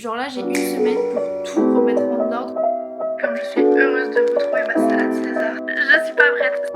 Genre là j'ai une semaine pour tout remettre en ordre. Comme je suis heureuse de vous trouver ma salade César. Je suis pas prête.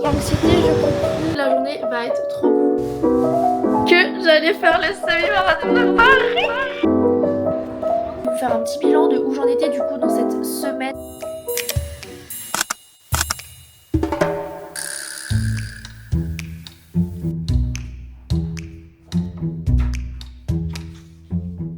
L'anxiété, je comprends. La journée va être trop cool. Que j'allais faire le semi-marathon de Paris. Je vais vous faire un petit bilan de où j'en étais du coup dans cette semaine.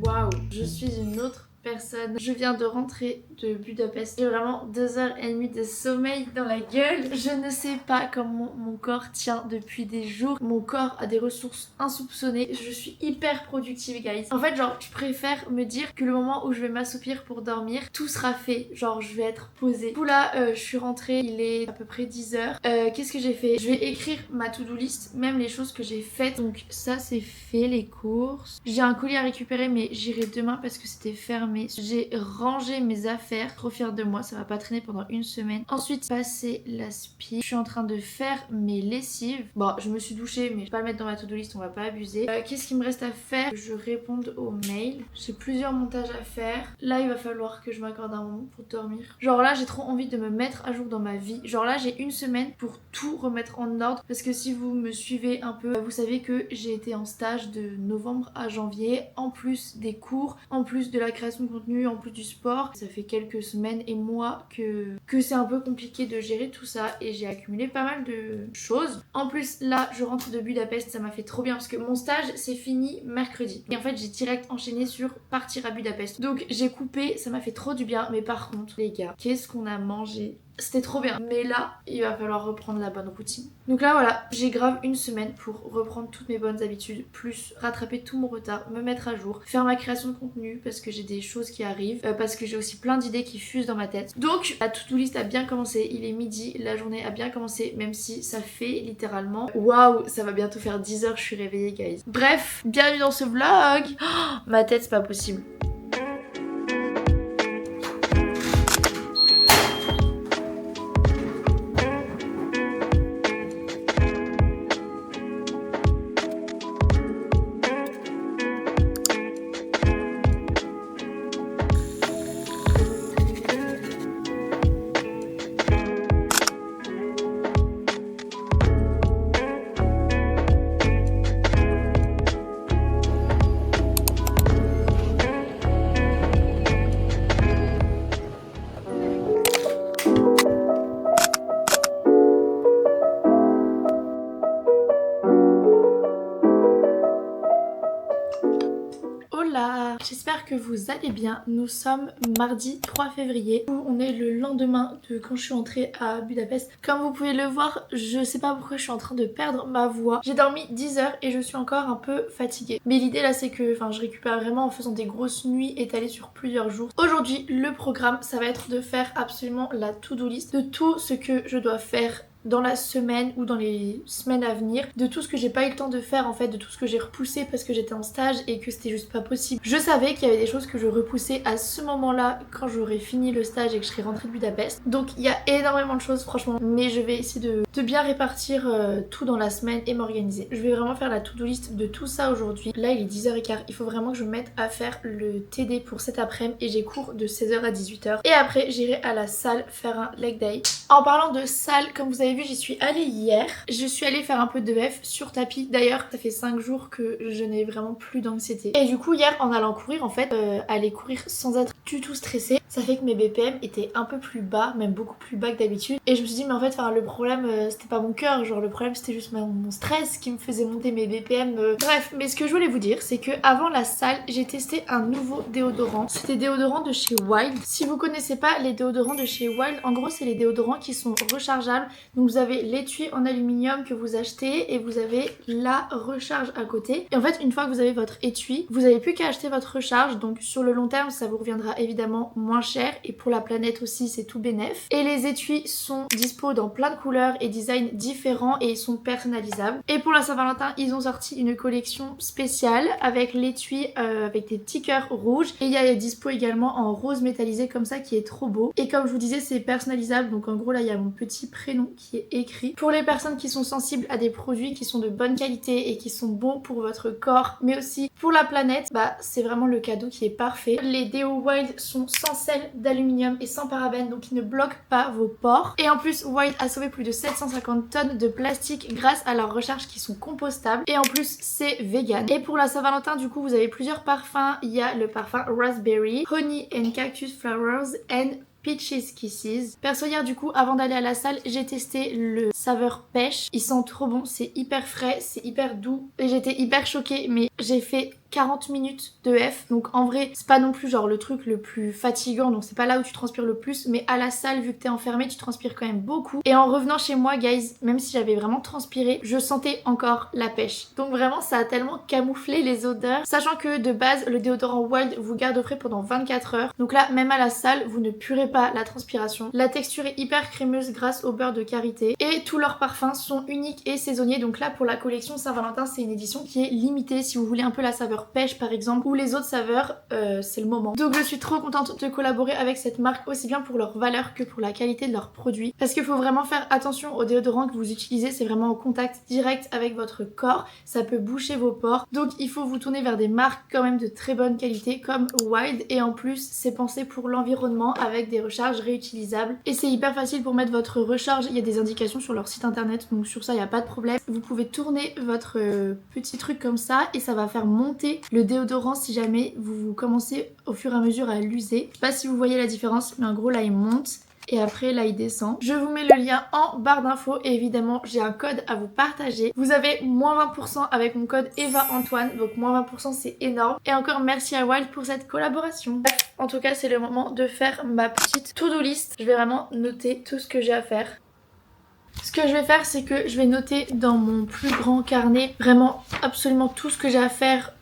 Waouh, je suis une autre personne. Je viens de rentrer de Budapest. J'ai vraiment 2h30 de sommeil dans la gueule. Je ne sais pas comment mon corps tient depuis des jours. Mon corps a des ressources insoupçonnées. Je suis hyper productive, guys. En fait, genre, je préfère me dire que le moment où je vais m'assoupir pour dormir, tout sera fait. Genre, je vais être posée. Du coup, là, je suis rentrée. Il est à peu près 10h. Qu'est-ce que j'ai fait? Je vais écrire ma to-do list, même les choses que j'ai faites. Donc, ça, c'est fait, les courses. J'ai un colis à récupérer, mais j'irai demain parce que c'était fermé. J'ai rangé mes affaires, trop fière de moi, ça va pas traîner pendant une semaine. Ensuite, passer l'aspi. Je suis en train de faire mes lessives. Bon, je me suis douchée, mais je vais pas le mettre dans ma to-do list, on va pas abuser. Qu'est-ce qu'il me reste à faire? Je réponde aux mails. J'ai plusieurs montages à faire. Là, il va falloir que je m'accorde un moment pour dormir. Genre là, j'ai trop envie de me mettre à jour dans ma vie. Genre là, j'ai une semaine pour tout remettre en ordre. Parce que si vous me suivez un peu, vous savez que j'ai été en stage de novembre à janvier, en plus des cours, en plus de la création de contenu, en plus du sport. Ça fait quelques semaines et mois que c'est un peu compliqué de gérer tout ça et j'ai accumulé pas mal de choses. En plus là je rentre de Budapest, ça m'a fait trop bien parce que mon stage c'est fini mercredi et en fait j'ai direct enchaîné sur partir à Budapest. Donc j'ai coupé, ça m'a fait trop du bien, mais par contre les gars, qu'est-ce qu'on a mangé? C'était trop bien. Mais là, il va falloir reprendre la bonne routine. Donc là, voilà, j'ai grave une semaine pour reprendre toutes mes bonnes habitudes, plus rattraper tout mon retard, me mettre à jour, faire ma création de contenu parce que j'ai des choses qui arrivent, parce que j'ai aussi plein d'idées qui fusent dans ma tête. Donc, la to-do list a bien commencé. Il est midi, la journée a bien commencé, même si ça fait littéralement... Waouh, ça va bientôt faire 10h, je suis réveillée, guys. Bref, bienvenue dans ce vlog. Oh, ma tête, c'est pas possible. Hola, j'espère que vous allez bien. Nous sommes mardi 3 février où on est le lendemain de quand je suis entrée à Budapest. Comme vous pouvez le voir, je sais pas pourquoi je suis en train de perdre ma voix. J'ai dormi 10 heures et je suis encore un peu fatiguée. Mais l'idée là c'est que je récupère vraiment en faisant des grosses nuits étalées sur plusieurs jours. Aujourd'hui le programme ça va être de faire absolument la to-do list de tout ce que je dois faire dans la semaine ou dans les semaines à venir, de tout ce que j'ai pas eu le temps de faire en fait, de tout ce que j'ai repoussé parce que j'étais en stage et que c'était juste pas possible. Je savais qu'il y avait des choses que je repoussais à ce moment-là quand j'aurais fini le stage et que je serais rentrée de Budapest. Donc il y a énormément de choses franchement, mais je vais essayer de bien répartir tout dans la semaine et m'organiser. Je vais vraiment faire la to-do list de tout ça aujourd'hui. Là il est 10h15, il faut vraiment que je me mette à faire le TD pour cet après-midi et j'ai cours de 16h à 18h. Et après j'irai à la salle faire un leg day. En parlant de salle, comme vous avez vu, j'y suis allée hier. Je suis allée faire un peu de F sur tapis. D'ailleurs, ça fait 5 jours que je n'ai vraiment plus d'anxiété. Et du coup, hier, en allant courir, en fait, aller courir sans être du tout stressée, ça fait que mes BPM étaient un peu plus bas, même beaucoup plus bas que d'habitude. Et je me suis dit, mais en fait, le problème, c'était pas mon cœur. Genre, le problème, c'était juste mon stress qui me faisait monter mes BPM. Bref, mais ce que je voulais vous dire, c'est que avant la salle, j'ai testé un nouveau déodorant. C'était déodorant de chez Wild. Si vous connaissez pas les déodorants de chez Wild, en gros, c'est les déodorants qui sont rechargeables. Donc vous avez l'étui en aluminium que vous achetez et vous avez la recharge à côté. Et en fait une fois que vous avez votre étui, vous n'avez plus qu'à acheter votre recharge. Donc sur le long terme ça vous reviendra évidemment moins cher et pour la planète aussi c'est tout bénef. Et les étuis sont dispo dans plein de couleurs et designs différents et ils sont personnalisables. Et pour la Saint-Valentin ils ont sorti une collection spéciale avec l'étui avec des petits cœurs rouges. Et il y a dispo également en rose métallisé comme ça qui est trop beau. Et comme je vous disais c'est personnalisable, donc en gros là il y a mon petit prénom qui qui est écrit. Pour les personnes qui sont sensibles à des produits qui sont de bonne qualité et qui sont bons pour votre corps, mais aussi pour la planète, bah c'est vraiment le cadeau qui est parfait. Les déos Wild sont sans sel d'aluminium et sans parabènes, donc ils ne bloquent pas vos pores. Et en plus, Wild a sauvé plus de 750 tonnes de plastique grâce à leurs recharges qui sont compostables. Et en plus, c'est vegan. Et pour la Saint-Valentin, du coup, vous avez plusieurs parfums. Il y a le parfum Raspberry, Honey and Cactus Flowers and Peaches Kisses. Perso, hier du coup, avant d'aller à la salle, j'ai testé le saveur pêche. Il sent trop bon, c'est hyper frais, c'est hyper doux. Et j'étais hyper choquée, mais j'ai fait 40 minutes de F, donc en vrai c'est pas non plus genre le truc le plus fatigant, donc c'est pas là où tu transpires le plus, mais à la salle vu que t'es enfermé tu transpires quand même beaucoup. Et en revenant chez moi guys, même si j'avais vraiment transpiré, je sentais encore la pêche, donc vraiment ça a tellement camouflé les odeurs, sachant que de base le déodorant Wild vous garde au frais pendant 24 heures, donc là même à la salle vous ne purez pas la transpiration. La texture est hyper crémeuse grâce au beurre de karité et tous leurs parfums sont uniques et saisonniers, donc là pour la collection Saint-Valentin c'est une édition qui est limitée si vous voulez un peu la saveur pêche par exemple ou les autres saveurs, c'est le moment. Donc je suis trop contente de collaborer avec cette marque aussi bien pour leur valeur que pour la qualité de leurs produits, parce qu'il faut vraiment faire attention aux déodorants que vous utilisez, c'est vraiment en contact direct avec votre corps, ça peut boucher vos pores, donc il faut vous tourner vers des marques quand même de très bonne qualité comme Wild, et en plus c'est pensé pour l'environnement avec des recharges réutilisables et c'est hyper facile pour mettre votre recharge, il y a des indications sur leur site internet, donc sur ça il n'y a pas de problème. Vous pouvez tourner votre petit truc comme ça et ça va faire monter le déodorant si jamais vous commencez au fur et à mesure à l'user. Je sais pas si vous voyez la différence, mais en gros là il monte et après là il descend. Je vous mets le lien en barre d'infos et évidemment j'ai un code à vous partager. Vous avez moins 20% avec mon code Eva Antoine, donc moins 20% c'est énorme. Et encore merci à Wild pour cette collaboration. En tout cas c'est le moment de faire ma petite to-do list. Je vais vraiment noter tout ce que j'ai à faire. Ce que je vais faire c'est que je vais noter dans mon plus grand carnet vraiment absolument tout ce que j'ai à faire,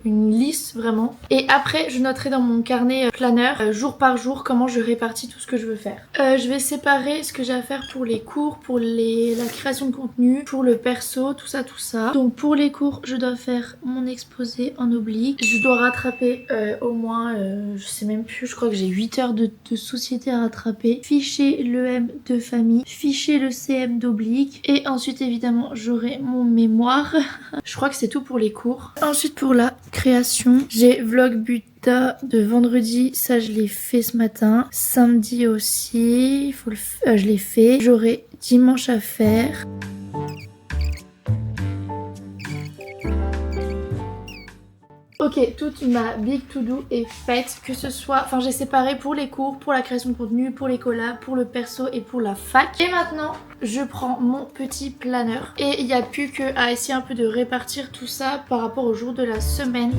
une liste vraiment. Et après je noterai dans mon carnet planeur jour par jour comment je répartis tout ce que je veux faire. Je vais séparer ce que j'ai à faire pour les cours, pour la création de contenu, pour le perso, tout ça tout ça. Donc pour les cours je dois faire mon exposé en oblique. Je dois rattraper au moins, je sais même plus, je crois que j'ai 8 heures de société à rattraper. Ficher l'EM de famille, ficher le CM d'oblique et ensuite évidemment j'aurai mon mémoire. Je crois que c'est tout pour les cours. Ensuite pour la création, j'ai vlog buta de vendredi, ça je l'ai fait ce matin. Samedi aussi, il faut je l'ai fait. J'aurai dimanche à faire. Ok, toute ma big to do est faite, que ce soit, enfin j'ai séparé pour les cours, pour la création de contenu, pour les collabs, pour le perso et pour la fac. Et maintenant, je prends mon petit planeur et il n'y a plus qu'à essayer un peu de répartir tout ça par rapport au jour de la semaine.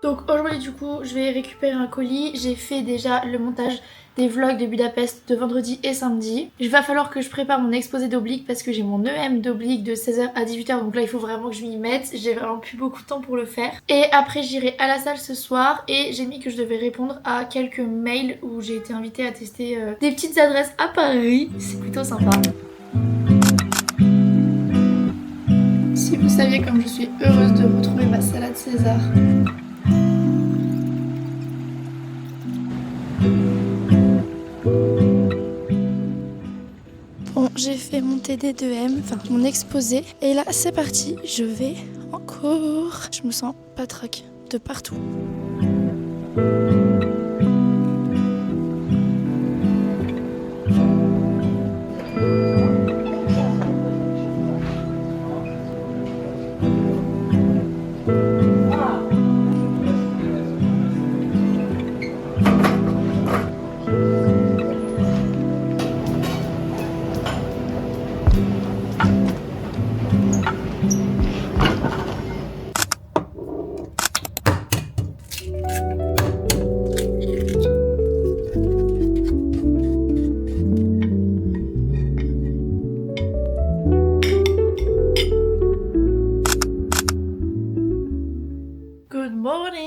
Donc aujourd'hui du coup, je vais récupérer un colis, j'ai fait déjà le montage des vlogs de Budapest de vendredi et samedi. Il va falloir que je prépare mon exposé d'oblique parce que j'ai mon EM d'oblique de 16h à 18h, donc là il faut vraiment que je m'y mette, j'ai vraiment plus beaucoup de temps pour le faire. Et après j'irai à la salle ce soir et j'ai mis que je devais répondre à quelques mails où j'ai été invitée à tester des petites adresses à Paris, c'est plutôt sympa. Si vous saviez comme je suis heureuse de retrouver ma salade César. Bon, j'ai fait mon TD2M, enfin mon exposé, et là c'est parti, je vais en cours. Je me sens patraque de partout.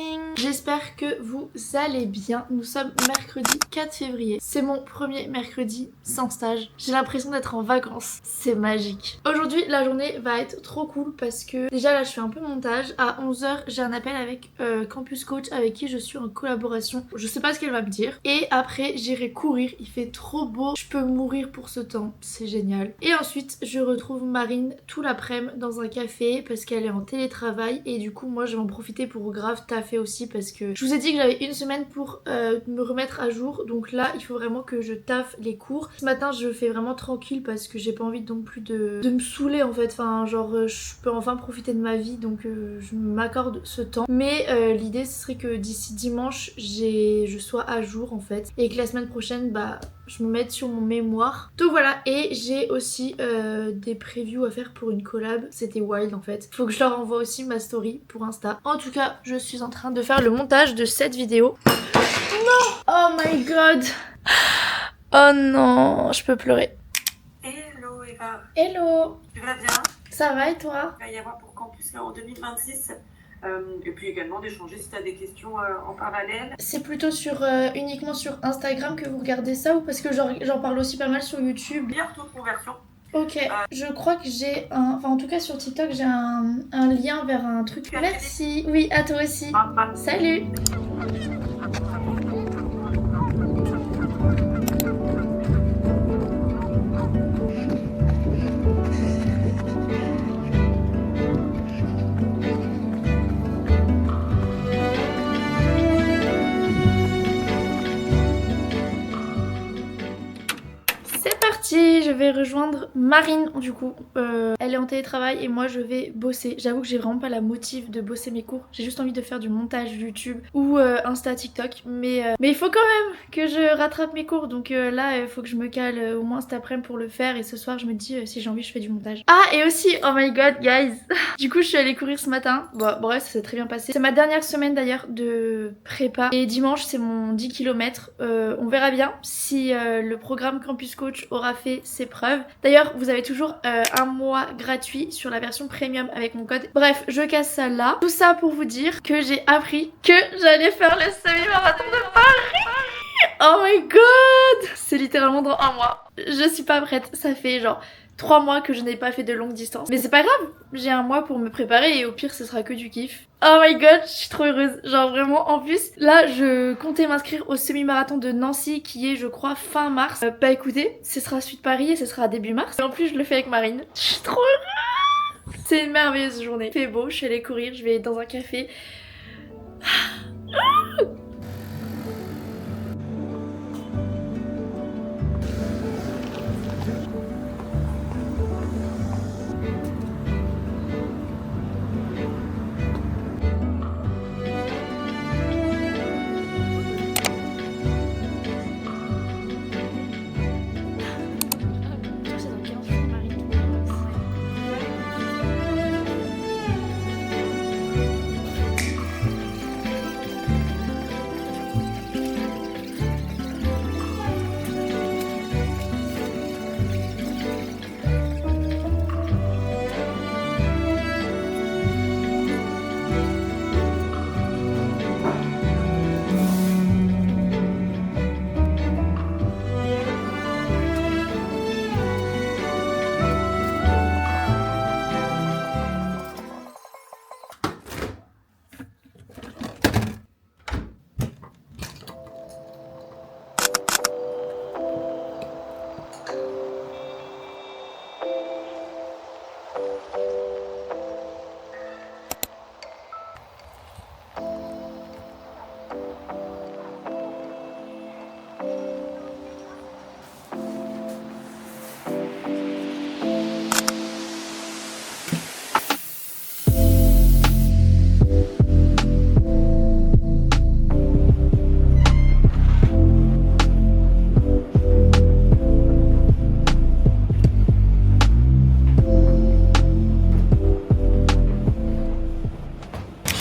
morning! J'espère que vous allez bien. Nous sommes mercredi 4 février. C'est mon premier mercredi sans stage. J'ai l'impression d'être en vacances. C'est magique. Aujourd'hui, la journée va être trop cool parce que déjà là, je fais un peu de montage. À 11h, j'ai un appel avec Campus Coach avec qui je suis en collaboration. Je sais pas ce qu'elle va me dire. Et après, j'irai courir. Il fait trop beau. Je peux mourir pour ce temps. C'est génial. Et ensuite, je retrouve Marine tout l'après-midi dans un café parce qu'elle est en télétravail. Et du coup, moi, je vais en profiter pour grave taffer aussi parce que je vous ai dit que j'avais une semaine pour me remettre à jour. Donc là, il faut vraiment que je taffe les cours. Ce matin, je fais vraiment tranquille parce que j'ai pas envie non plus de me saouler en fait. Enfin, genre, je peux enfin profiter de ma vie. Donc je m'accorde ce temps. Mais l'idée, ce serait que d'ici dimanche, je sois à jour en fait. Et que la semaine prochaine, bah, je me mette sur mon mémoire. Donc voilà, et j'ai aussi des previews à faire pour une collab. C'était wild en fait. Faut que je leur envoie aussi ma story pour Insta. En tout cas, je suis en train de faire le montage de cette vidéo. Non! Oh my god! Oh non, je peux pleurer. Hello Eva. Hello! Tu vas bien? Ça va et toi? Il va y avoir pour Campus là en 2026. Et puis également d'échanger si tu as des questions en parallèle. C'est plutôt uniquement sur Instagram que vous regardez ça ou parce que j'en parle aussi pas mal sur YouTube? Meilleure taux de conversion. Ok, je crois que j'ai enfin en tout cas sur TikTok j'ai un lien vers un truc. Merci, oui à toi aussi. Salut. Je vais rejoindre Marine du coup, elle est en télétravail et moi je vais bosser. J'avoue que j'ai vraiment pas la motive de bosser mes cours, j'ai juste envie de faire du montage YouTube ou Insta TikTok, mais il faut quand même que je rattrape mes cours, donc là il faut que je me cale au moins cet après-midi pour le faire et ce soir je me dis si j'ai envie je fais du montage. Ah et aussi, oh my god guys, du coup je suis allée courir ce matin, bon bref ça s'est très bien passé. C'est ma dernière semaine d'ailleurs de prépa et dimanche c'est mon 10 km, on verra bien si le programme Campus Coach aura fait ses preuves. D'ailleurs, vous avez toujours un mois gratuit sur la version premium avec mon code. Bref, je casse ça là. Tout ça pour vous dire que j'ai appris que j'allais faire le semi-marathon de Paris. Oh my god! C'est littéralement dans un mois. Je suis pas prête. Ça fait genre 3 mois que je n'ai pas fait de longue distance. Mais c'est pas grave, j'ai un mois pour me préparer et au pire ce sera que du kiff. Oh my god, je suis trop heureuse. Genre vraiment, en plus, là je comptais m'inscrire au semi-marathon de Nancy qui est je crois fin mars. Bah écoutez, ce sera suite Paris et ce sera début mars. Et en plus je le fais avec Marine. Je suis trop heureuse. C'est une merveilleuse journée. Il fait beau, je suis allée courir, je vais dans un café.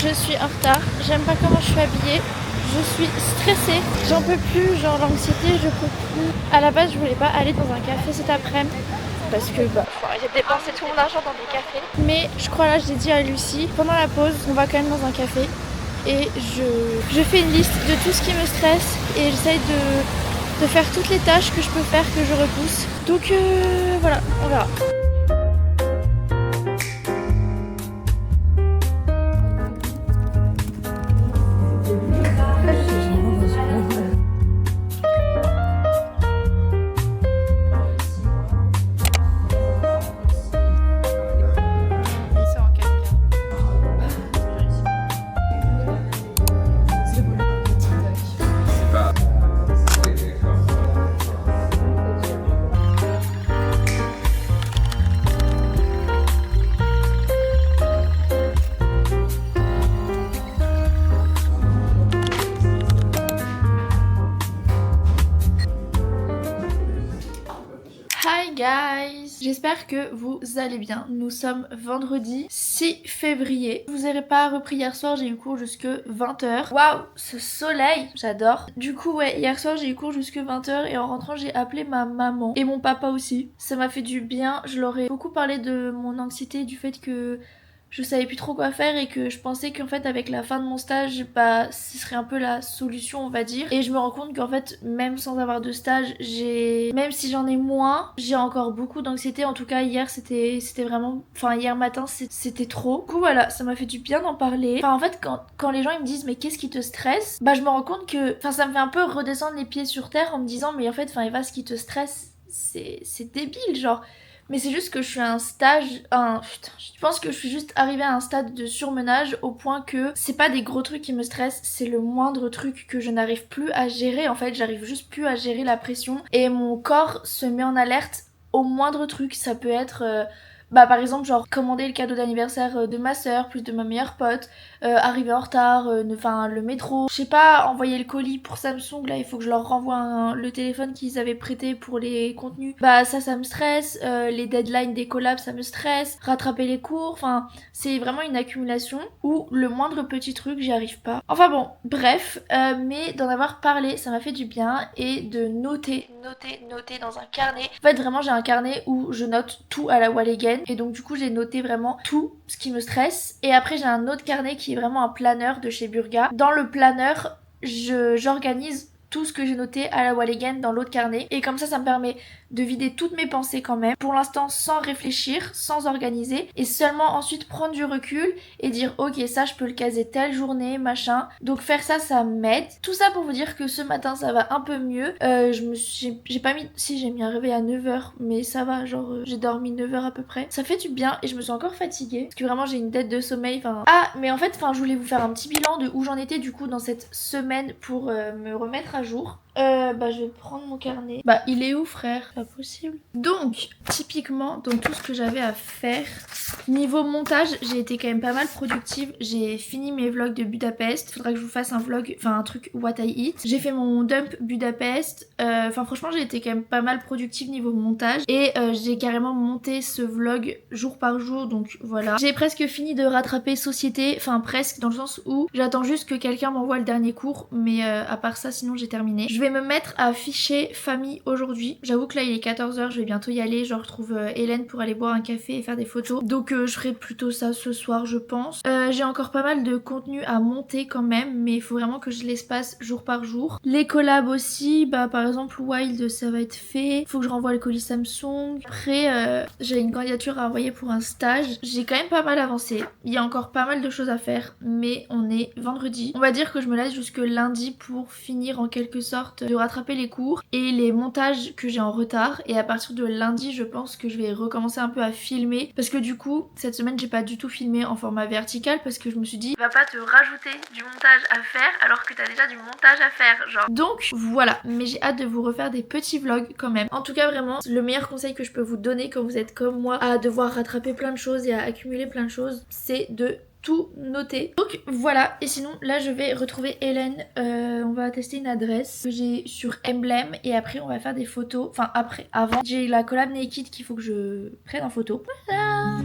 Je suis en retard, j'aime pas comment je suis habillée, je suis stressée, j'en peux plus, genre l'anxiété, je peux plus. À la base, je voulais pas aller dans un café cet après-midi parce que bah, j'ai dépensé tout mon argent dans des cafés. Mais je crois là, j'ai dit à Lucie, pendant la pause, on va quand même dans un café et je fais une liste de tout ce qui me stresse et j'essaye de faire toutes les tâches que je peux faire, que je repousse. Donc voilà, on verra. Hi guys, j'espère que vous allez bien. Nous sommes vendredi 6 février. Je vous ai pas repris hier soir, j'ai eu cours jusque 20h. Waouh, ce soleil, j'adore. Du coup ouais, hier soir j'ai eu cours jusque 20h et en rentrant j'ai appelé ma maman et mon papa aussi. Ça m'a fait du bien, je leur ai beaucoup parlé de mon anxiété, du fait que je savais plus trop quoi faire et que je pensais qu'en fait avec la fin de mon stage, bah ce serait un peu la solution on va dire. Et je me rends compte qu'en fait même sans avoir de stage, même si j'en ai moins, j'ai encore beaucoup d'anxiété. En tout cas hier c'était vraiment, enfin hier matin c'était trop. Du coup voilà, ça m'a fait du bien d'en parler. Enfin en fait quand les gens ils me disent mais qu'est-ce qui te stresse, bah je me rends compte que, enfin ça me fait un peu redescendre les pieds sur terre en me disant mais en fait enfin Eva, ce qui te stresse c'est débile genre. Mais c'est juste que je suis à un stage, je pense que je suis juste arrivée à un stade de surmenage au point que c'est pas des gros trucs qui me stressent, c'est le moindre truc que je n'arrive plus à gérer. En fait, j'arrive juste plus à gérer la pression et mon corps se met en alerte au moindre truc. Ça peut être bah par exemple genre commander le cadeau d'anniversaire de ma soeur plus de ma meilleure pote, arriver en retard, enfin le métro, je sais pas, envoyer le colis pour Samsung, là il faut que je leur renvoie le téléphone qu'ils avaient prêté pour les contenus, bah ça me stresse, les deadlines des collabs ça me stresse, rattraper les cours, enfin c'est vraiment une accumulation où le moindre petit truc j'y arrive pas. Enfin bon, bref, mais d'en avoir parlé ça m'a fait du bien et de noter dans un carnet. En fait vraiment j'ai un carnet où je note tout à la wall again. Et donc du coup j'ai noté vraiment tout ce qui me stresse. Et après j'ai un autre carnet qui est vraiment un planeur de chez Burga. Dans le planeur, j'organise tout ce que j'ai noté à la wall again dans l'autre carnet. Et comme ça me permet de vider toutes mes pensées quand même. Pour l'instant sans réfléchir, sans organiser. Et seulement ensuite prendre du recul et dire ok ça je peux le caser telle journée, machin. Donc faire ça m'aide. Tout ça pour vous dire que ce matin ça va un peu mieux. J'ai pas mis... Si j'ai mis un réveil à 9h. Mais ça va, genre j'ai dormi 9h à peu près. Ça fait du bien et je me sens encore fatiguée. Parce que vraiment j'ai une dette de sommeil. Enfin... Ah mais en fait je voulais vous faire un petit bilan de où j'en étais du coup dans cette semaine pour me remettre à jour. Bah je vais prendre mon carnet. Bah il est où frère? Pas possible. Donc typiquement dans tout ce que j'avais à faire, niveau montage j'ai été quand même pas mal productive. J'ai fini mes vlogs de Budapest. Faudra que je vous fasse un vlog, enfin un truc what I eat. J'ai fait mon dump Budapest. Enfin franchement j'ai été quand même pas mal productive niveau montage. Et j'ai carrément monté ce vlog jour par jour. Donc voilà. J'ai presque fini de rattraper Société. Enfin presque dans le sens où j'attends juste que quelqu'un m'envoie le dernier cours. Mais à part ça sinon j'ai terminé. Je vais me mettre à afficher famille aujourd'hui. J'avoue que là il est 14h, je vais bientôt y aller. Je retrouve Hélène pour aller boire un café et faire des photos. Donc je ferai plutôt ça ce soir je pense. J'ai encore pas mal de contenu à monter quand même. Mais il faut vraiment que je l'espace jour par jour. Les collabs aussi, bah par exemple Wild ça va être fait. Faut que je renvoie le colis Samsung. Après j'ai une candidature à envoyer pour un stage. J'ai quand même pas mal avancé. Il y a encore pas mal de choses à faire. Mais on est vendredi. On va dire que je me laisse jusque lundi pour finir en quelque sorte de rattraper les cours et les montages que j'ai en retard. Et à partir de lundi je pense que je vais recommencer un peu à filmer. Parce que du coup cette semaine j'ai pas du tout filmé en format vertical. Parce que je me suis dit va pas te rajouter du montage à faire alors que t'as déjà du montage à faire genre. Donc voilà, mais j'ai hâte de vous refaire des petits vlogs quand même. En tout cas vraiment le meilleur conseil que je peux vous donner quand vous êtes comme moi à devoir rattraper plein de choses et à accumuler plein de choses, c'est de tout noter. Donc voilà, et sinon là je vais retrouver Hélène, on va tester une adresse que j'ai sur Emblem et après on va faire des photos, enfin avant j'ai la collab Naked qu'il faut que je prenne en photo. Voilà.